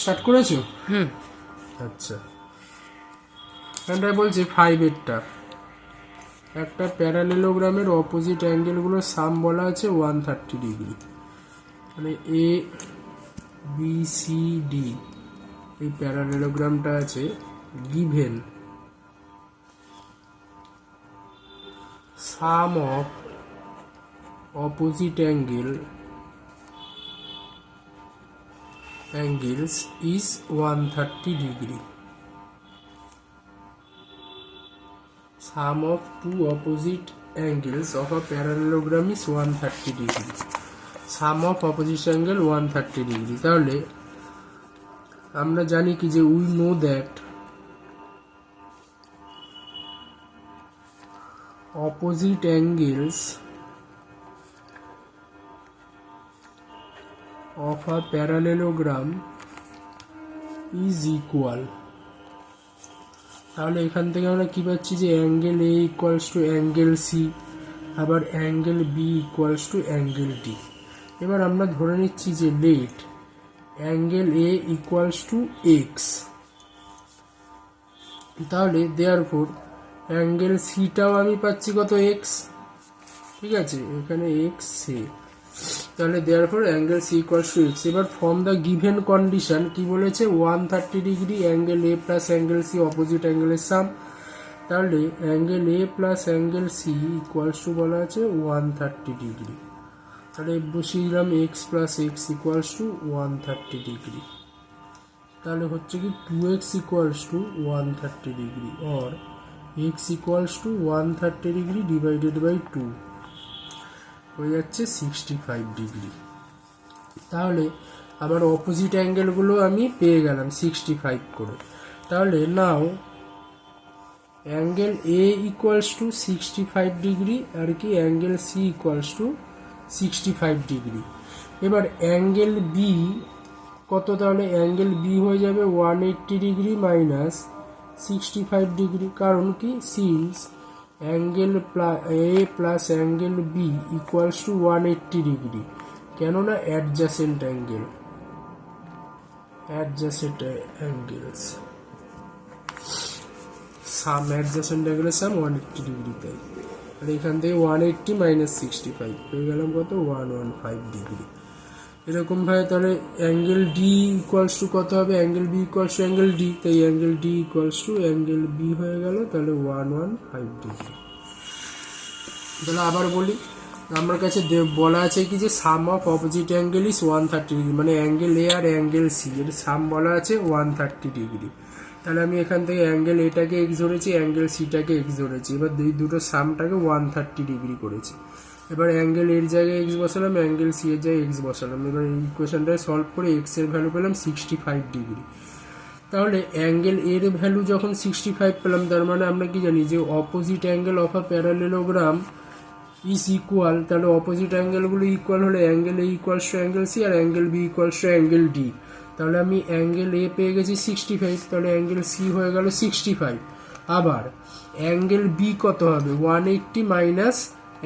Start করেছো? আচ্ছা, এখানটায় বলছে 5-এরটা একটা প্যারালেলোগ্রামের অপোজিট অ্যাঙ্গেলগুলোর সাম বলা আছে 130 ডিগ্রি, মানে এ বি সি ডি এই প্যারালেলোগ্রামটা আছে, given some of opposite angles is 130 degree. Sum of two opposite angles of a parallelogram is 130 degree. Sum of opposite angle 130 degree. তাহলে আমরা জানি কি যে we know that opposite angles of a parallelogram is equal. তাহলে এখান থেকে আমরা কি পাচ্ছি যে angle A equals to angle C, আবার angle B equals to angle D. এবার আমরা ধরে নিচ্ছি যে let angle A equals to X, তাহলে দেয়ারফোর অ্যাঙ্গেল সিটাও আমি পাচ্ছি কত এক্স, ঠিক আছে, এখানে এক্স সি, তাহলে therefore angle C equals to X. এবার ফ্রম দ্য গিভেন কন্ডিশন কি বলেছে 130 degree angle A plus angle C opposite অ্যাঙ্গেলের সাম, তাহলে angle A plus angle C equals to বলা আছে 130 ডিগ্রি, তাহলে বসিয়ে দিলাম x plus x equals to 130 degree, তাহলে হচ্ছে কি 2x equals to 130 degree or x equals to 130 degree divided by 2 হয়ে যাচ্ছে 65 ডিগ্রি। তাহলে আমার অপোজিট অ্যাঙ্গেলগুলো আমি পেয়ে গেলাম 65 করে। তাহলে now angle A equals to 65 degree আর কি angle C equals to 65 degree. এবার অ্যাঙ্গেল বি কত, তাহলে অ্যাঙ্গেল বি হয়ে যাবে 180 ডিগ্রি মাইনাস 65 ডিগ্রি, কারণ কি since angle A plus angle B equals to 180 degree, কেননা অ্যাডজাসেন্ট সাম অ্যাডজাসেন্ট অ্যাঙ্গেলের সাম 180 ডিগ্রি, তাই আর এখান থেকে 180 মাইনাস 65 পেয়ে গেলাম কত 115 ডিগ্রি। এরকমভাবে তাহলে অ্যাঙ্গেল ডি ইকুয়ালস টু কত হবে, angle B equals to angle D, তাই angle D equals to angle B হয়ে গেল তাহলে 115 ডিগ্রি। তাহলে আবার বলি, আমার কাছে বলা আছে কি যে sum of opposite angle is 130 degree, মানে অ্যাঙ্গেল এ আর অ্যাঙ্গেল সি এর সাম বলা আছে 130 ডিগ্রি। তাহলে আমি এখান থেকে অ্যাঙ্গেল এটাকে এক্স ধরেছি, অ্যাঙ্গেল সিটাকে এক্স ধরেছি, এবার দুটো সামটাকে 130 ডিগ্রি করেছি। এবার অ্যাঙ্গেল এর জায়গায় এক্স বসালাম, অ্যাঙ্গেল সি এর জায়গায় এক্স বসালাম, এবার এই ইকুয়েশনটাকে সলভ করে এক্স এর ভ্যালু পেলাম 65 ডিগ্রি। তাহলে অ্যাঙ্গেল এর ভ্যালু যখন 65 পেলাম, তার মানে আমরা কি জানি যে opposite angle of a parallelogram is equal, তাহলে অপোজিট অ্যাঙ্গেলগুলো ইকুয়াল হলে angle A equals to angle C আর angle B equals to angle D. তাহলে আমি অ্যাঙ্গেল এ পেয়ে গেছি 65, তাহলে অ্যাঙ্গেল সি হয়ে গেল 65, আবার অ্যাঙ্গেল বি কত হবে 180 মাইনাস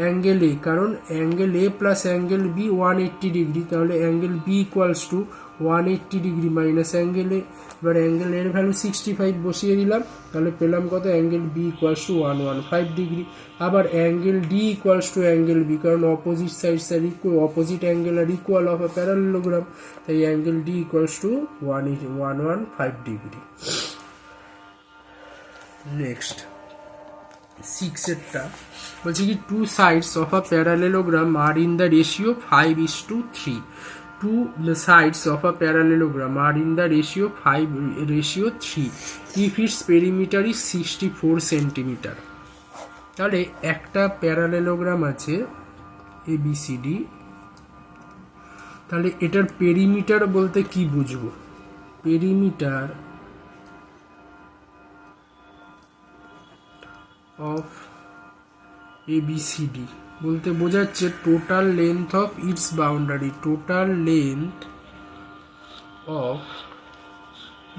অ্যাঙ্গেল এ, কারণ angle A plus angle B 180 degree, তাহলে angle B equals to 180 degree minus angle A. এবার অ্যাঙ্গেল এর ভ্যালু 65 বসিয়ে দিলাম, তাহলে পেলাম কত angle B equals to 115 degree. আবার angle D equals to angle B, কারণ opposite sides are equal, opposite angle are equal of a parallelogram, তাই angle D equals to 115 degree. Next 6-এরটা বলছে কি two sides of a parallelogram are in the ratio 5:3। Two sides of a parallelogram are in the ratio 5:3 if its perimeter is 64 centimeter. তাহলে একটা parallelogram আছে ABCD, তাহলে এটার perimeter বলতে কি বুঝবো, পেরিমিটার অফ ABCD বলতে বোঝাচ্ছে total length of its boundary, total length of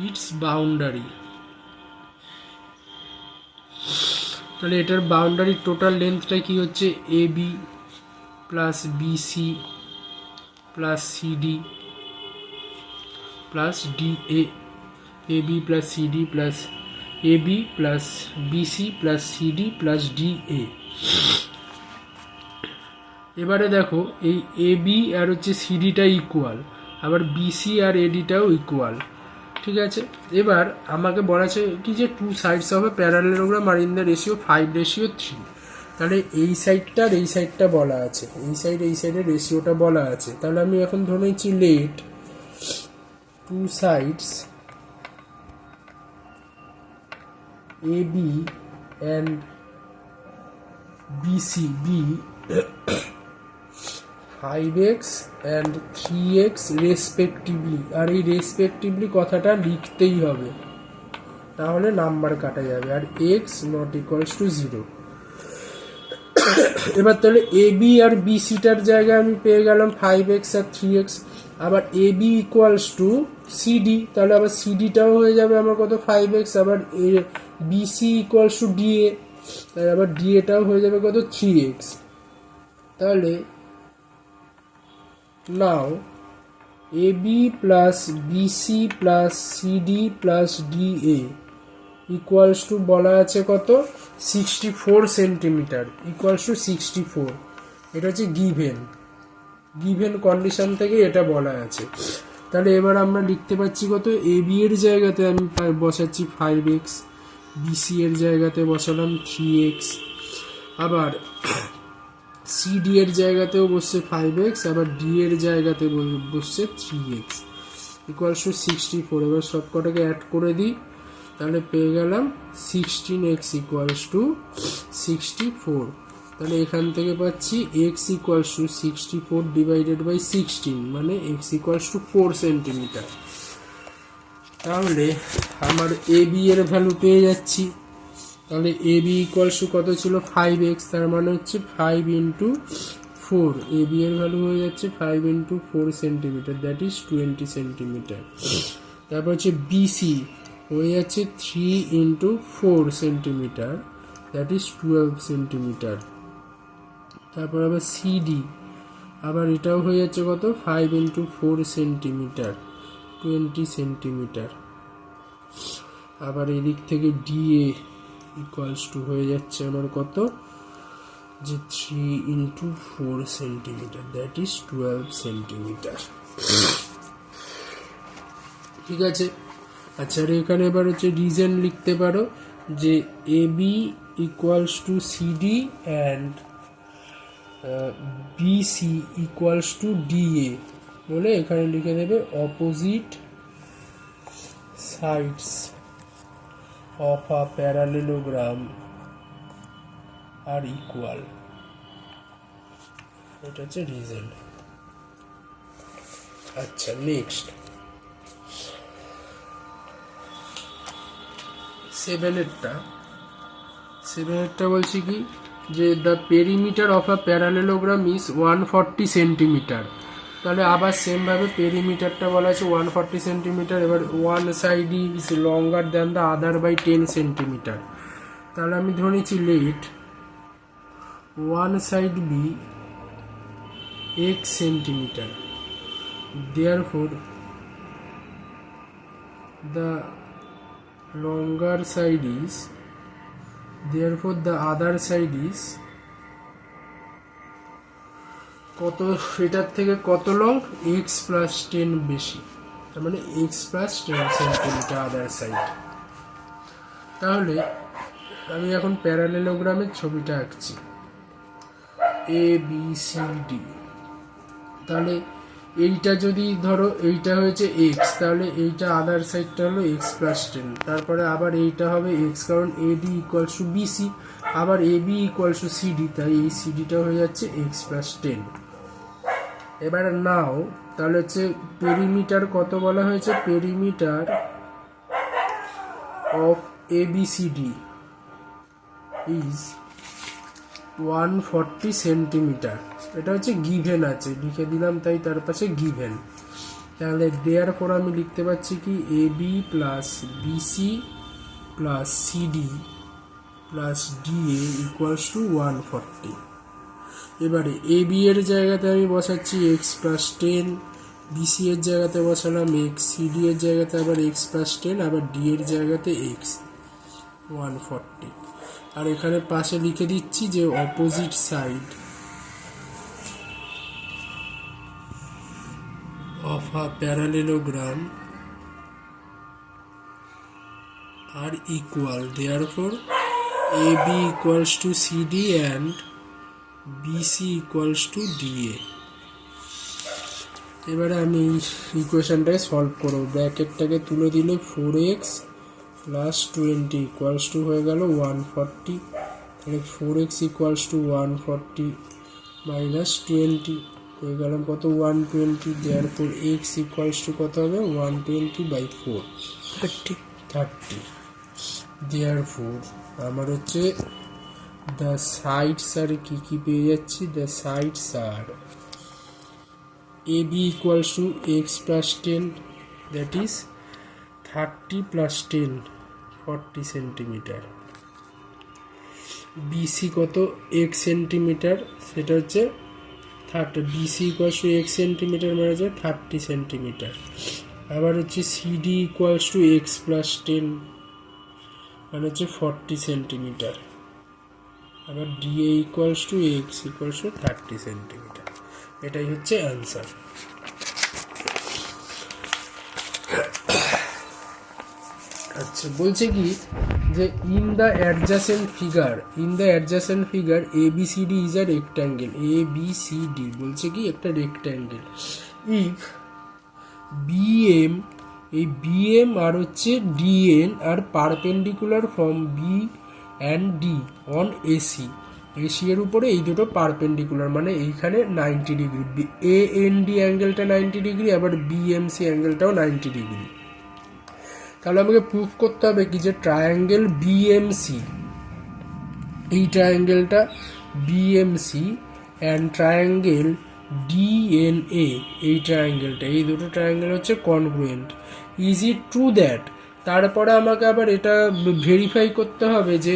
its boundary. তাহলে এটার বাউন্ডারির টোটাল লেন্থটা কি হচ্ছে AB plus BC plus CD plus DA, AB plus CD plus AB plus BC plus CD plus DA. এবারে দেখো এই এবি আর হচ্ছে সিডিটা ইকুয়াল, আবার বিসি আর এডিটাও ইকুয়াল, ঠিক আছে। এবার আমাকে বলা আছে কি যে two sides of a parallelogram are in the ratio 5:3। তাহলে এই সাইডটা আর এই সাইডটা বলা আছে, এই সাইডের রেশিওটা বলা আছে। তাহলে আমি এখন ধরে নিচ্ছি let two sides A B and BC be 5x and 3x respectively. আর এই রেসপেক্টিভলি কথাটা লিখতেই হবে, তাহলে নাম্বার কাটা যাবে। আর x নট ইকুয়ালস টু 0। এবার তাহলে এ বি আর বিসিটার জায়গায় আমি পেয়ে গেলাম 5x আর 3x। আবার এ বি ইকুয়ালস টু সিডি, তাহলে আবার সিডিটাও হয়ে যাবে আমার কত 5x। আবার বিসি ইকুয়ালস টু ডিএ, তাহলে আবার ডিএটাও হয়ে যাবে কত 3x। তাহলে now AB plus BC plus CD plus DA equals to বলা আছে কত 64 সেন্টিমিটার, ইকুয়ালস টু 64। এটা হচ্ছে গিভেন কন্ডিশন থেকে এটা বলা আছে। তাহলে এবার আমরা লিখতে পাচ্ছি কত, AB এর জায়গাতে আমি বসাচ্ছি 5x, BC এর জায়গাতে বসালাম 3x, আবার সিডি এর জায়গাতেও বসছে 5x, আবার ডি এর জায়গাতে বসছে 3x, ইকুয়ালস টু 64। এবার সব কটাকে অ্যাড করে দিই, তাহলে পেয়ে গেলাম 16x ইকুয়ালস টু 64। তাহলে এখান থেকে পাচ্ছি x equals to 64 divided by 16, মানে x ইকুয়ালস টু 4 সেন্টিমিটার। তাহলে আমার এ বি এর ভ্যালু পেয়ে যাচ্ছি। তাহলে এ বি ইকুয়ালস টু কত ছিল 5x, তার মানে হচ্ছে 5 ইন্টু 4। এ বি এর ভ্যালু হয়ে যাচ্ছে 5 into 4 centimetre, that is 20 centimetre. তারপর হচ্ছে বিসি হয়ে যাচ্ছে 3 into 4 centimetre, that is 12 centimetre. তারপর আবার সিডি, আবার এটাও হয়ে যাচ্ছে কত 5 ইন্টু 4 সেন্টিমিটার, 20 সেন্টিমিটার। আবার এদিক থেকে ডিএ ইকুয়ালস টু হয়ে যাচ্ছে আমার কত, যে 3 into 4 centimetre, that is 12 centimetre. ঠিক আছে। আচ্ছা, আর এখানে এবার হচ্ছে রিজন লিখতে পারো যে A B equals to CD and BC equals to DA বলে এখানে লিখে দেবে opposite sides of a parallelogram are equal। এটা হচ্ছে রিজন। আচ্ছা, নেক্সট 7 বলছি কি যে the perimeter of a parallelogram is 140 centimetre. তাহলে আবার সেমভাবে পেরিমিটারটা বলা আছে 140 সেন্টিমিটার। এবার one side is longer than the other by 10 centimetre. তাহলে আমি ধরে নিচ্ছি let one side be x centimetre, therefore the longer side is, therefore the other side is কত, এটার থেকে কত লং, x প্লাস 10 বেশি, তার মানে x plus 10 centimetre other side. তাহলে আমি এখন প্যারালেলোগ্রামের ছবিটা আঁকছি এ বি সি ডি। তাহলে এইটা যদি ধরো এইটা হয়েছে x, তাহলে এইটা আদার সাইডটা হলো x প্লাস 10, তারপরে আবার এইটা হবে x, কারণ এডি ইকুয়ালস টু বিসি, আবার এ বি ইকুয়ালস টু সিডি, তাই এই সিডিটা হয়ে যাচ্ছে x প্লাস 10। এবার নাও তাহলে হচ্ছে পেরিমিটার কত বলা হয়েছে, perimeter of ABCD is 140 centimetre. এটা হচ্ছে গিভেন আছে, লিখে দিলাম তাই তার পাশে গিভেন। তাহলে দেয়ার পর আমি লিখতে পাচ্ছি কি A B plus BC plus CD plus DA equals to 140। এবারে এ বি এর জায়গাতে আমি বসাচ্ছি x প্লাস 10, বিসি এর জায়গাতে বসালাম এক্স, সিডি এর জায়গাতে আবার এক্স প্লাস 10, আবার ডি এর জায়গাতে এক্স 140। আর এখানে পাশে লিখে দিচ্ছি যে opposite side of a parallelogram are equal, therefore AB equals to CD and BC equals to DA। এবারে আমি ইকুয়েশনটাকে সলভ করব। ব্র্যাকেটটাকে তুলে দিলে 4x প্লাস 20 ইকুয়ালস টু হয়ে গেল 140। তাহলে 4x ইকুয়ালস টু 140 মাইনাস 20 হয়ে গেলাম কত 120। দেয়ারফর x ইকুয়ালস টু কত হবে 120/4 30। দেয়ারফর আমার হচ্ছে দ্য সাইডস আর কি পেয়ে যাচ্ছি, the sides are AB equals to x plus 10, that is 30 plus 10 40 centimetre. BC কত x সেন্টিমিটার, সেটা হচ্ছে 30। BC equals to x centimetre মানে হচ্ছে 30 সেন্টিমিটার। আবার হচ্ছে CD equals to x plus 10 মানে হচ্ছে 40 সেন্টিমিটার। আবার DA equals to x equals to 30 centimetre. এটাই হচ্ছে অ্যান্সার। আচ্ছা, বলছে কি যে in the adjacent figure ABCD is a rectangle. ABCD বলছে কি একটা রেক্ট্যাঙ্গেল। ইফ BM, এই BM আর হচ্ছে DN R perpendicular from B and D on AC, AC এর উপরে এই দুটো পারপেন্ডিকুলার মানে এইখানে 90 ডিগ্রি। AND অ্যাঙ্গেলটা 90 ডিগ্রি, আবার BMC অ্যাঙ্গেলটাও 90 ডিগ্রি। তাহলে আমাকে প্রুফ করতে হবে কি যে ট্রায়াঙ্গেল BMC, এই ট্রায়াঙ্গেলটা BMC অ্যান্ড ট্রায়াঙ্গেল DNA, এই ট্রায়াঙ্গেলটা, এই দুটো ট্রায়াঙ্গেল হচ্ছে congruent. Is it true that, তারপরে আমাকে আবার এটা ভেরিফাই করতে হবে যে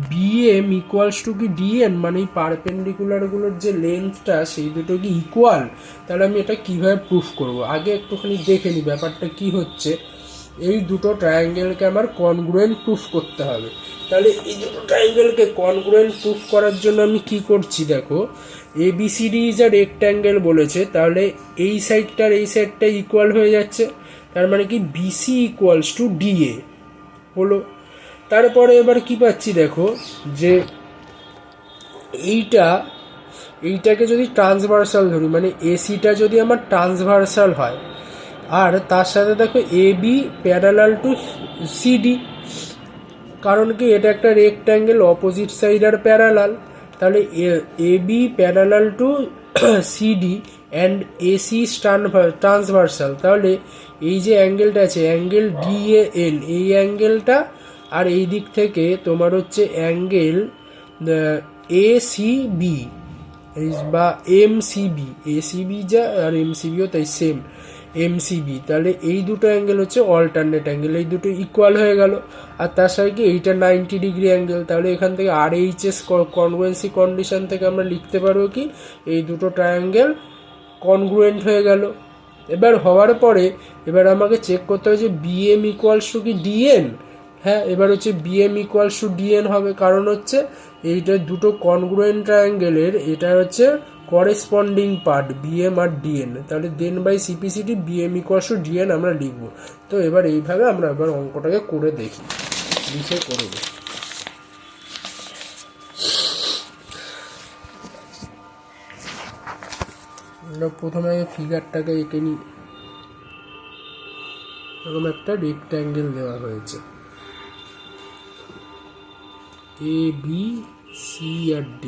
BM ইকুয়ালস টু কি DN, মানে এই পারপেন্ডিকুলারগুলোর যে লেন্থটা সেই দুটো কি ইকুয়াল। তাহলে আমি এটা কিভাবে প্রুফ করব, আগে একটুখানি দেখে নিই ব্যাপারটা কি হচ্ছে। এই দুটো ট্রায়াঙ্গেলকে আমার কনগ্রুয়েন্ট প্রুফ করতে হবে। তাহলে এই দুটো ট্রায়াঙ্গেলকে কনগ্রুয়েন্ট প্রুফ করার জন্য আমি কি করছি দেখো, ABCD ইজ আ রেক্ট্যাঙ্গেল বলেছে, তাহলে এই সাইডটার এই সাইডটা ইকুয়াল হয়ে যাচ্ছে, তার মানে কি BC ইকুয়ালস টু DA হলো। তারপরে এবার কি পাচ্ছি দেখো যে এইটাকে যদি ট্রান্সভার্সাল ধরি, মানে ACটা যদি আমার ট্রান্সভার্সাল হয়, আর তার সাথে দেখো AB প্যারালাল টু CD, কারণ কি এটা একটা rectangle, opposite side are parallel. তাহলে AB parallel to CD and AC transversal. তাহলে এই যে অ্যাঙ্গেলটা আছে অ্যাঙ্গেল DAN, এই অ্যাঙ্গেলটা, আর এই দিক থেকে তোমার হচ্ছে অ্যাঙ্গেল ACB বা MCB, ACB যা আর MCBও তাই সেম, MCB। তাহলে এই দুটো অ্যাঙ্গেল হচ্ছে অল্টারনেট অ্যাঙ্গেল, এই দুটো ইকুয়াল হয়ে গেল। আর তার সাথে কি এইটা 90 ডিগ্রি অ্যাঙ্গেল, তাহলে এখান থেকে RHS কনগ্রুয়েন্সি কন্ডিশন থেকে আমরা লিখতে পারবো কি এই দুটো ট্রায়াঙ্গেল কনগ্রুয়েন্ট হয়ে গেল। এবার হওয়ার পরে এবার আমাকে চেক করতে হবে যে BM ইকুয়ালস টু কি DN। হ্যাঁ, এবার হচ্ছে BM ইকুয়ালস টু DN হবে, কারণ হচ্ছে এইটা দুটো কনগ্রুয়েন্ট ট্রায়াঙ্গেলের এটা হচ্ছে করেসপন্ডিং পার্ট BM আর DN। তাহলে then by CPCD BM equals to DN আমরা লিখবো। তো এবার এইভাবে আমরা এবার অঙ্কটাকে করে দেখি, লিখে করব। প্রথমে আগে ফিগারটাকে এঁকে নিই। এরকম একটা রেক্ট্যাঙ্গেল দেওয়া হয়েছে, ABC আর D,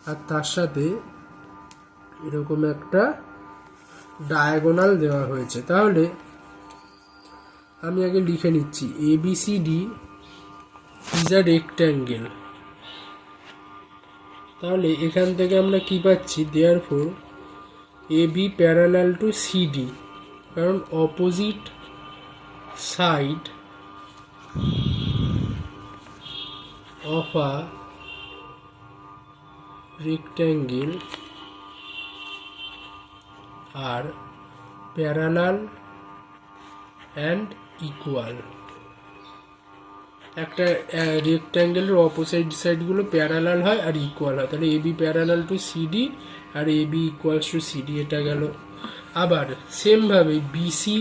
আর তার সাথে এরকম একটা ডায়াগোনাল দেওয়া হয়েছে। তাহলে আমি আগে লিখে নিচ্ছি ABCD ইজ আ রেক্ট্যাঙ্গেল। তাহলে এখান থেকে আমরা কি পাচ্ছি, therefore AB parallel to CD, কারণ opposite side of a rectangle are parallel and equal. একটা রেক্ট্যাঙ্গেলের অপোজিট সাইডগুলো প্যারালাল হয় আর ইকুয়াল হয়, তাহলে এবি প্যারালাল টু সিডি আর এবি ইকুয়ালস টু সিডি, এটা গেল। আবার সেমভাবে বিসি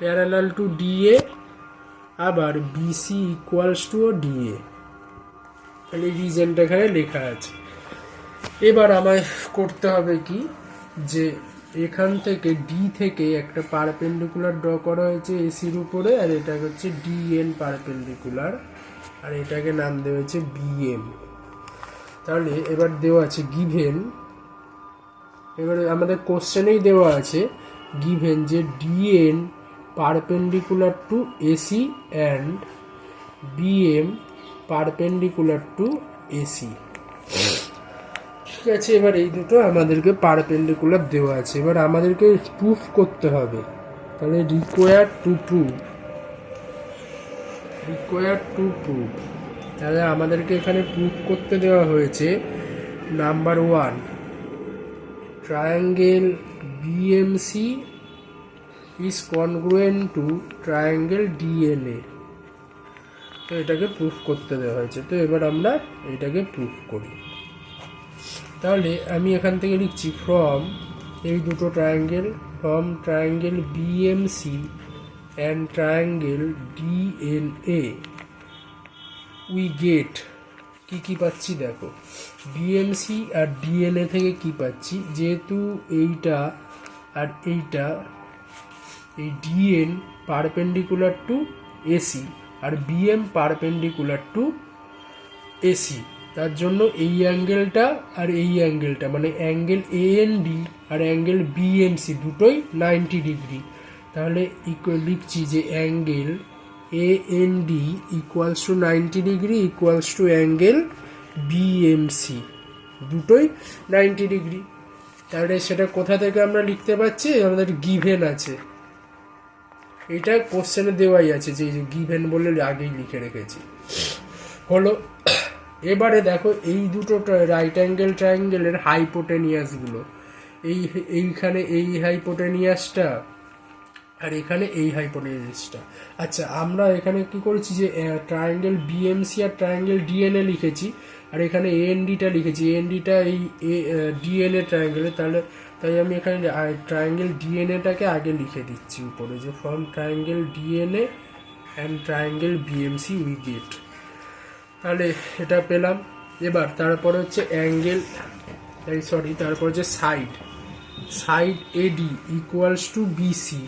প্যারালাল টু ডিএ, আবার বিসি ইকুয়ালস টু ডিএ, তাহলে রিজনটা এখানে লেখা আছে। এবার আমায় করতে হবে কি, যে এখান থেকে ডি থেকে একটা পারপেন্ডিকুলার ড্র করা হয়েছে এসির উপরে, আর এটা হচ্ছে ডিএন পারপেন্ডিকুলার, আর এটাকে নাম দেওয়া হয়েছে বিএম। তাহলে এবার দেওয়া আছে গিভেন, এবারে আমাদের কোশ্চেনেই দেওয়া আছে গিভেন যে DN perpendicular to AC and BM perpendicular to AC. ঠিক আছে, এবার এই দুটো আমাদেরকে পারপেন্ডিকুলার দেওয়া আছে, এবার আমাদেরকে প্রুফ করতে হবে। তাহলে রিকোয়ার্ড টু প্রুফ, তাহলে আমাদেরকে এখানে প্রুফ করতে দেওয়া হয়েছে number 1, triangle BMC is congruent to triangle DNA. তো এটাকে প্রুফ করতে দেওয়া হয়েছে, তো এবার আমরা এটাকে প্রুফ করি। তাহলে আমি এখান থেকে লিখছি ফ্রম এই দুটো triangle, from triangle BMC and triangle DNA we get, কি পাচ্ছি দেখো, বিএমসি আর ডিএনএ থেকে কি পাচ্ছি, যেহেতু এইটা আর এইটা, এই ডিএন পারপেন্ডিকুলার টু এসি আর বিএম পারপেন্ডিকুলার টু এসি, তার জন্য এই অ্যাঙ্গেলটা আর এই অ্যাঙ্গেলটা মানে অ্যাঙ্গেল এএনডি আর অ্যাঙ্গেল বিএমসি দুটোই 90 ডিগ্রি। তাহলে লিখছি যে angle AND equals to 90 degree equals to angle BMC, দুটোই 90 ডিগ্রি। তাহলে সেটা কোথা থেকে আমরা লিখতে পাচ্ছি, আমাদের গিভেন আছে, এটা কোশ্চেনে দেওয়াই আছে, যে গিভেন বলে আগেই লিখে রেখেছি। হলো, এবারে দেখো এই দুটো রাইট অ্যাঙ্গেল ট্রায়াঙ্গেলের হাইপোটেনিয়াসগুলো, এইখানে এই হাইপোটেনিয়াসটা আর এখানে এই হাইপোটেনিয়াসটা। আচ্ছা, আমরা এখানে কি করেছি যে ট্রায়াঙ্গেল বিএমসি আর ট্রায়াঙ্গেল ডিএনএ লিখেছি, আর এখানে এএনডিটা লিখেছি, এএনডিটা এই ডিএনএ ট্রায়াঙ্গেলে, তাই আমি এখানে ট্রায়াঙ্গেল ডিএনএটাকে আগে লিখে দিচ্ছি উপরে, যে from triangle DNA and triangle BMC we get. তাহলে এটা পেলাম। এবার তারপরে হচ্ছে অ্যাঙ্গেল, তারপর হচ্ছে side AD equals to BC,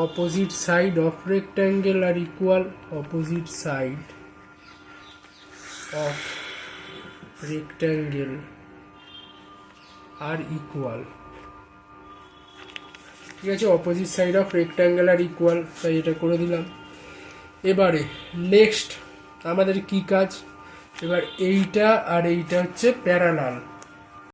opposite side of rectangle are equal, opposite side of rectangle are equal. ঠিক আছে, opposite side of rectangle are equal, তাই এটা করে দিলাম। এবারে নেক্সট আমাদের কি কাজ, এবার এইটা আর এইটা হচ্ছে প্যারালাল,